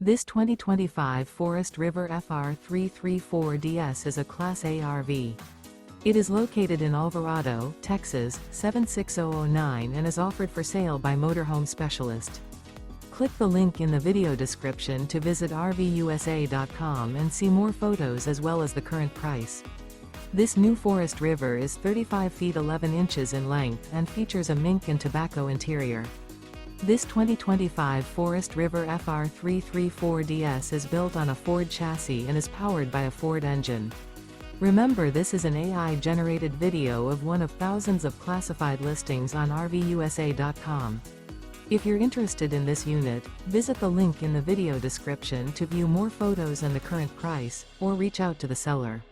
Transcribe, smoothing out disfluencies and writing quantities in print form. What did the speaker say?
This 2025 Forest River FR3 34DS is a Class A RV. It is located in Alvarado, Texas, 76009 and is offered for sale by Motorhome Specialist. Click the link in the video description to visit RVUSA.com and see more photos as well as the current price. This new Forest River is 35 feet 11 inches in length and features a Mink and Tobacco interior. This 2025 Forest River FR3 34DS is built on a Ford chassis and is powered by a Ford engine. Remember, this is an AI-generated video of one of thousands of classified listings on RVUSA.com. If you're interested in this unit, visit the link in the video description to view more photos and the current price, or reach out to the seller.